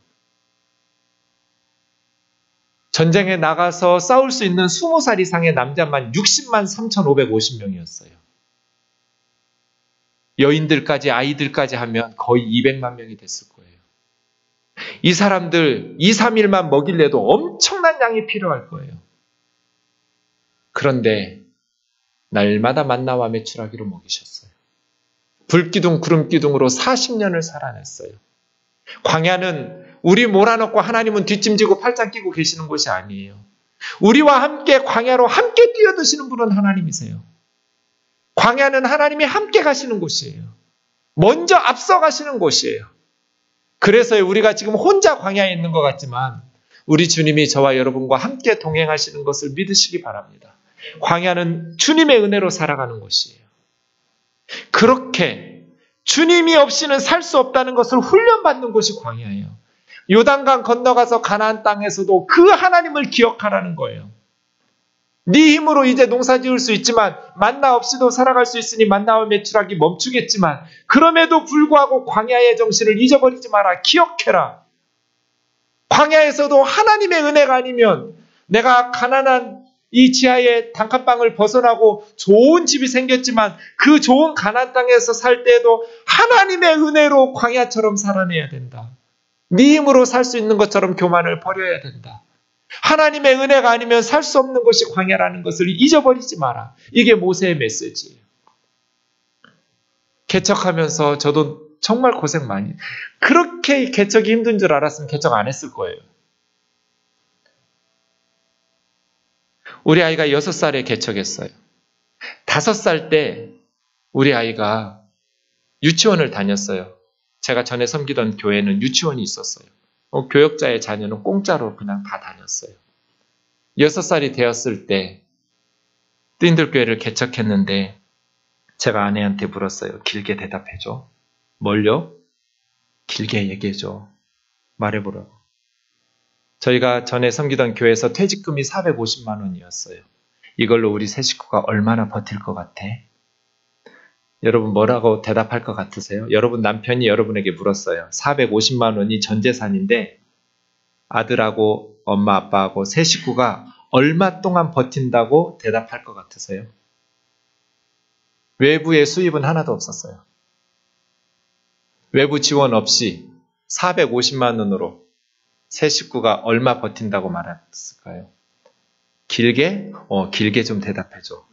전쟁에 나가서 싸울 수 있는 20살 이상의 남자만 60만 3,550명이었어요. 여인들까지 아이들까지 하면 거의 200만 명이 됐을 거예요. 이 사람들 2, 3일만 먹일래도 엄청난 양이 필요할 거예요. 그런데 날마다 만나와 매출하기로 먹이셨어요. 불기둥 구름기둥으로 40년을 살아냈어요. 광야는 우리 몰아넣고 하나님은 뒷짐지고 팔짱 끼고 계시는 곳이 아니에요. 우리와 함께 광야로 함께 뛰어드시는 분은 하나님이세요. 광야는 하나님이 함께 가시는 곳이에요. 먼저 앞서 가시는 곳이에요. 그래서 우리가 지금 혼자 광야에 있는 것 같지만 우리 주님이 저와 여러분과 함께 동행하시는 것을 믿으시기 바랍니다. 광야는 주님의 은혜로 살아가는 곳이에요. 그렇게 주님이 없이는 살 수 없다는 것을 훈련받는 곳이 광야예요. 요단강 건너가서 가나안 땅에서도 그 하나님을 기억하라는 거예요. 네 힘으로 이제 농사 지을 수 있지만 만나 없이도 살아갈 수 있으니 만나와 매출하기 멈추겠지만 그럼에도 불구하고 광야의 정신을 잊어버리지 마라. 기억해라. 광야에서도 하나님의 은혜가 아니면 내가 가난한 이 지하의 단칸방을 벗어나고 좋은 집이 생겼지만 그 좋은 가나안 땅에서 살 때에도 하나님의 은혜로 광야처럼 살아내야 된다. 네 힘으로 살 수 있는 것처럼 교만을 버려야 된다. 하나님의 은혜가 아니면 살 수 없는 것이 광야라는 것을 잊어버리지 마라. 이게 모세의 메시지예요. 개척하면서 저도 정말 고생 많이 해요. 그렇게 개척이 힘든 줄 알았으면 개척 안 했을 거예요. 우리 아이가 6살에 개척했어요. 5살 때 우리 아이가 유치원을 다녔어요. 제가 전에 섬기던 교회는 유치원이 있었어요. 교역자의 자녀는 공짜로 그냥 다 다녔어요. 6살이 되었을 때 뜨인들교회를 개척했는데 제가 아내한테 물었어요. 길게 대답해줘. 뭘요? 길게 얘기해줘. 말해보라고. 저희가 전에 섬기던 교회에서 퇴직금이 450만 원이었어요. 이걸로 우리 세 식구가 얼마나 버틸 것 같아? 여러분 뭐라고 대답할 것 같으세요? 여러분 남편이 여러분에게 물었어요. 450만 원이 전 재산인데 아들하고 엄마 아빠하고 세 식구가 얼마 동안 버틴다고 대답할 것 같으세요? 외부의 수입은 하나도 없었어요. 외부 지원 없이 450만 원으로 세 식구가 얼마 버틴다고 말했을까요? 길게? 길게 좀 대답해줘.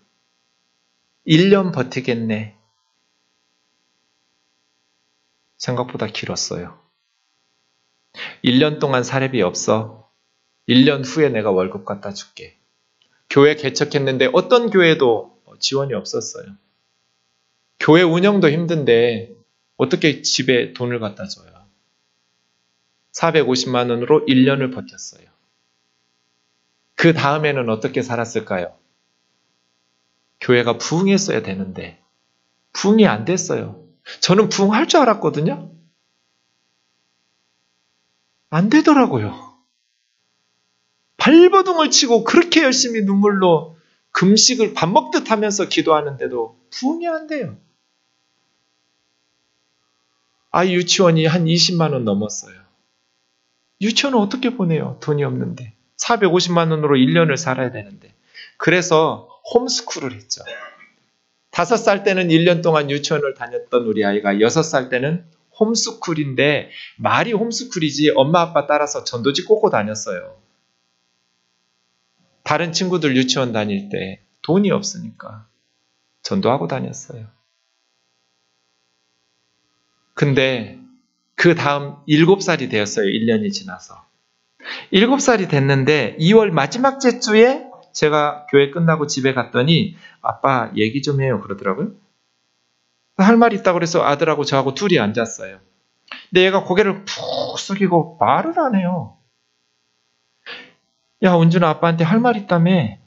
1년 버티겠네. 생각보다 길었어요. 1년 동안 사례비 없어. 1년 후에 내가 월급 갖다 줄게. 교회 개척했는데 어떤 교회도 지원이 없었어요. 교회 운영도 힘든데 어떻게 집에 돈을 갖다 줘요? 450만 원으로 1년을 버텼어요. 그 다음에는 어떻게 살았을까요? 교회가 부흥했어야 되는데 부흥이 안 됐어요. 저는 부흥할 줄 알았거든요. 안 되더라고요. 발버둥을 치고 그렇게 열심히 눈물로 금식을 밥 먹듯 하면서 기도하는데도 부흥이 안 돼요. 아이 유치원이 한 20만 원 넘었어요. 유치원은 어떻게 보내요? 돈이 없는데. 450만 원으로 1년을 살아야 되는데. 그래서 홈스쿨을 했죠. 5살 때는 1년 동안 유치원을 다녔던 우리 아이가 6살 때는 홈스쿨인데 말이 홈스쿨이지 엄마 아빠 따라서 전도지 꽂고 다녔어요. 다른 친구들 유치원 다닐 때 돈이 없으니까 전도하고 다녔어요. 근데 그 다음 7살이 되었어요. 1년이 지나서. 7살이 됐는데 2월 마지막 주에 제가 교회 끝나고 집에 갔더니 아빠 얘기 좀 해요 그러더라고요. 할 말이 있다고 그래서 아들하고 저하고 둘이 앉았어요. 근데 얘가 고개를 푹 숙이고 말을 안 해요. 야 은준아 아빠한테 할 말 있다며.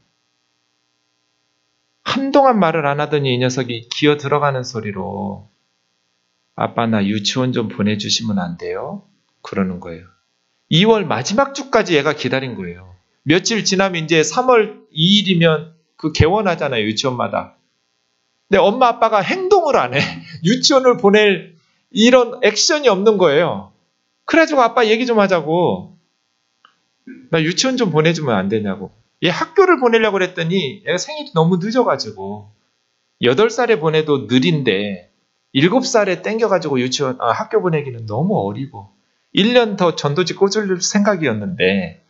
한동안 말을 안 하더니 이 녀석이 기어 들어가는 소리로 아빠 나 유치원 좀 보내주시면 안 돼요? 그러는 거예요. 2월 마지막 주까지 얘가 기다린 거예요. 며칠 지나면 이제 3월 2일이면 그 개원하잖아요. 유치원마다. 근데 엄마 아빠가 행동을 안 해. 유치원을 보낼 이런 액션이 없는 거예요. 그래가지고 아빠 얘기 좀 하자고. 나 유치원 좀 보내주면 안 되냐고. 얘 학교를 보내려고 그랬더니 얘가 생일이 너무 늦어가지고 8살에 보내도 느린데 7살에 땡겨가지고 유치원 학교 보내기는 너무 어리고 1년 더 전도지 꽂을 생각이었는데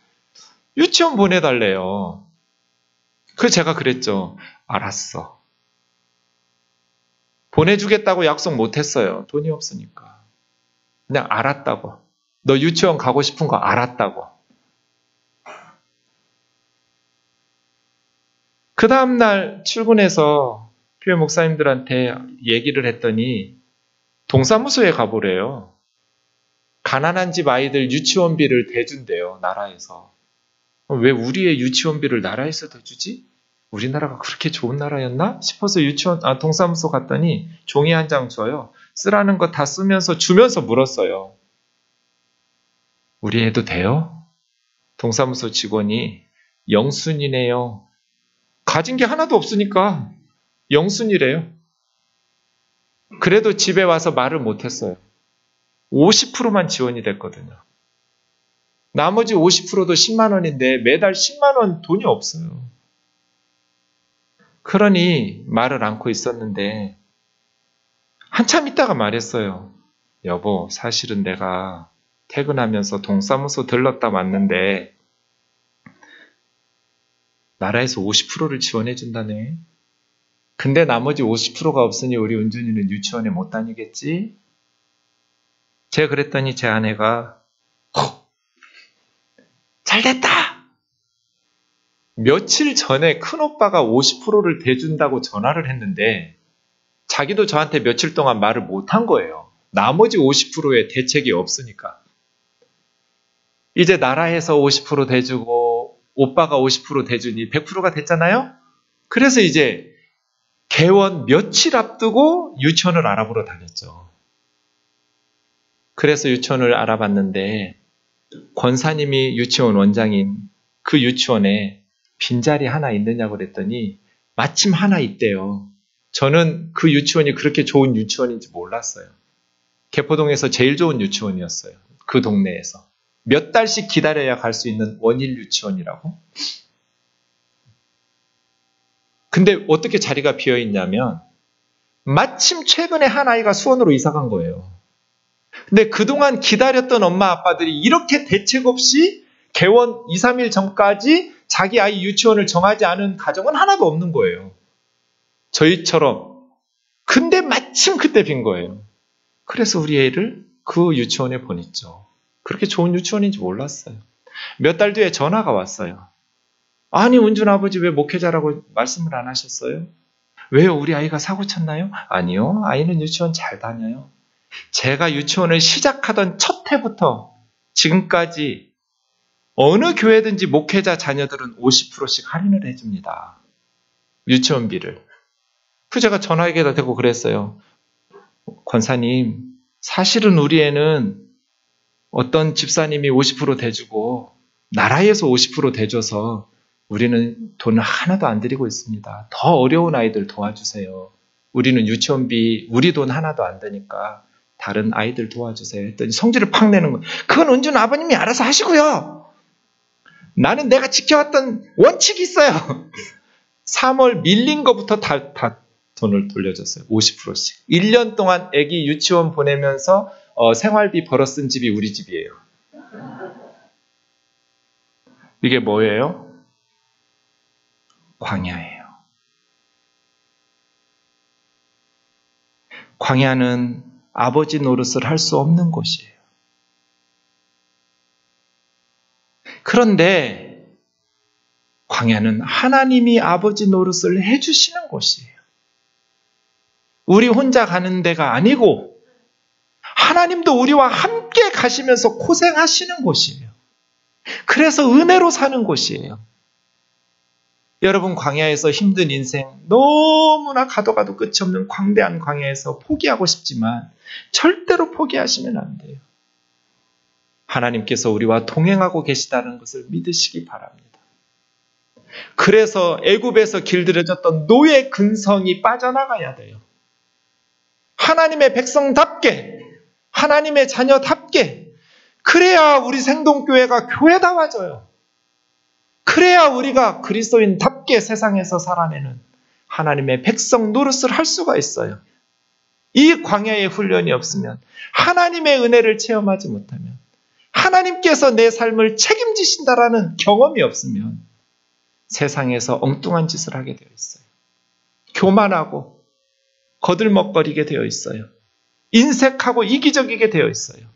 유치원 보내달래요. 그래서 제가 그랬죠. 알았어. 보내주겠다고 약속 못했어요. 돈이 없으니까. 그냥 알았다고. 너 유치원 가고 싶은 거 알았다고. 그 다음날 출근해서 교회 목사님들한테 얘기를 했더니 동사무소에 가보래요. 가난한 집 아이들 유치원비를 대준대요. 나라에서. 왜 우리의 유치원비를 나라에서 대주지? 우리나라가 그렇게 좋은 나라였나? 싶어서 동사무소 갔더니 종이 한 장 줘요. 쓰라는 거 다 쓰면서 주면서 물었어요. 우리 애도 돼요? 동사무소 직원이 영순이네요. 가진 게 하나도 없으니까 영순이래요. 그래도 집에 와서 말을 못했어요. 50%만 지원이 됐거든요. 나머지 50%도 10만 원인데 매달 10만 원 돈이 없어요. 그러니 말을 않고 있었는데 한참 있다가 말했어요. 여보, 사실은 내가 퇴근하면서 동사무소 들렀다 왔는데 나라에서 50%를 지원해 준다네. 근데 나머지 50%가 없으니 우리 은준이는 유치원에 못 다니겠지? 제가 그랬더니 제 아내가 잘됐다! 며칠 전에 큰오빠가 50%를 대준다고 전화를 했는데 자기도 저한테 며칠 동안 말을 못한 거예요. 나머지 50%의 대책이 없으니까. 이제 나라에서 50% 대주고 오빠가 50% 대주니 100%가 됐잖아요? 그래서 이제 개원 며칠 앞두고 유치원을 알아보러 다녔죠. 그래서 유치원을 알아봤는데 권사님이 유치원 원장인 그 유치원에 빈자리 하나 있느냐고 그랬더니 마침 하나 있대요. 저는 그 유치원이 그렇게 좋은 유치원인지 몰랐어요. 개포동에서 제일 좋은 유치원이었어요. 그 동네에서. 몇 달씩 기다려야 갈 수 있는 원일 유치원이라고. 근데 어떻게 자리가 비어 있냐면 마침 최근에 한 아이가 수원으로 이사 간 거예요. 근데 그동안 기다렸던 엄마 아빠들이 이렇게 대책 없이 개원 2, 3일 전까지 자기 아이 유치원을 정하지 않은 가정은 하나도 없는 거예요. 저희처럼. 근데 마침 그때 빈 거예요. 그래서 우리 애를 그 유치원에 보냈죠. 그렇게 좋은 유치원인지 몰랐어요. 몇 달 뒤에 전화가 왔어요. 아니, 은준 아버지 왜 목회자라고 말씀을 안 하셨어요? 왜요? 우리 아이가 사고 쳤나요? 아니요. 아이는 유치원 잘 다녀요. 제가 유치원을 시작하던 첫 해부터 지금까지 어느 교회든지 목회자 자녀들은 50%씩 할인을 해줍니다. 유치원비를. 그 제가 전화기에다 대고 그랬어요. 권사님, 사실은 우리 애는 어떤 집사님이 50% 대주고 나라에서 50% 대줘서 우리는 돈을 하나도 안 드리고 있습니다. 더 어려운 아이들 도와주세요. 우리는 유치원비 우리 돈 하나도 안 드니까 다른 아이들 도와주세요. 했더니 성질을 팍 내는 거예요. 그건 은준 아버님이 알아서 하시고요. 나는 내가 지켜왔던 원칙이 있어요. 3월 밀린 거부터 다 돈을 돌려줬어요. 50%씩. 1년 동안 애기 유치원 보내면서 생활비 벌어 쓴 집이 우리 집이에요. 이게 뭐예요? 광야예요. 광야는 아버지 노릇을 할 수 없는 곳이에요. 그런데 광야는 하나님이 아버지 노릇을 해주시는 곳이에요. 우리 혼자 가는 데가 아니고 하나님도 우리와 함께 가시면서 고생하시는 곳이에요. 그래서 은혜로 사는 곳이에요. 여러분, 광야에서 힘든 인생, 너무나 가도 끝이 없는 광대한 광야에서 포기하고 싶지만 절대로 포기하시면 안 돼요. 하나님께서 우리와 동행하고 계시다는 것을 믿으시기 바랍니다. 그래서 애굽에서 길들여졌던 노예 근성이 빠져나가야 돼요. 하나님의 백성답게, 하나님의 자녀답게, 그래야 우리 생동교회가 교회다워져요. 그래야 우리가 그리스도인답게 세상에서 살아내는 하나님의 백성 노릇을 할 수가 있어요. 이 광야의 훈련이 없으면, 하나님의 은혜를 체험하지 못하면, 하나님께서 내 삶을 책임지신다라는 경험이 없으면 세상에서 엉뚱한 짓을 하게 되어 있어요. 교만하고 거들먹거리게 되어 있어요. 인색하고 이기적이게 되어 있어요.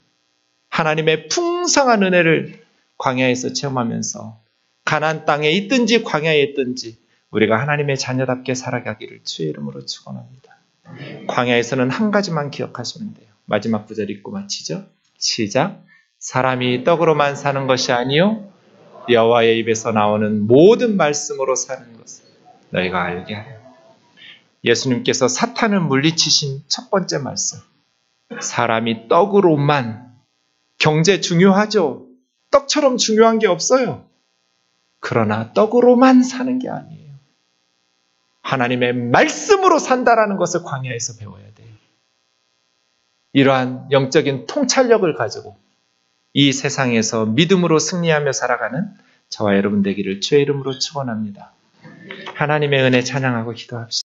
하나님의 풍성한 은혜를 광야에서 체험하면서 가나안 땅에 있든지 광야에 있든지 우리가 하나님의 자녀답게 살아가기를 주의 이름으로 축원합니다. 광야에서는 한 가지만 기억하시면 돼요. 마지막 구절 읽고 마치죠. 시작. 사람이 떡으로만 사는 것이 아니요 여호와의 입에서 나오는 모든 말씀으로 사는 것을 너희가 알게 하라. 예수님께서 사탄을 물리치신 첫 번째 말씀. 사람이 떡으로만, 경제 중요하죠. 떡처럼 중요한 게 없어요. 그러나 떡으로만 사는 게 아니에요. 하나님의 말씀으로 산다라는 것을 광야에서 배워야 돼요. 이러한 영적인 통찰력을 가지고 이 세상에서 믿음으로 승리하며 살아가는 저와 여러분 되기를 주의 이름으로 축원합니다. 하나님의 은혜 찬양하고 기도합시다.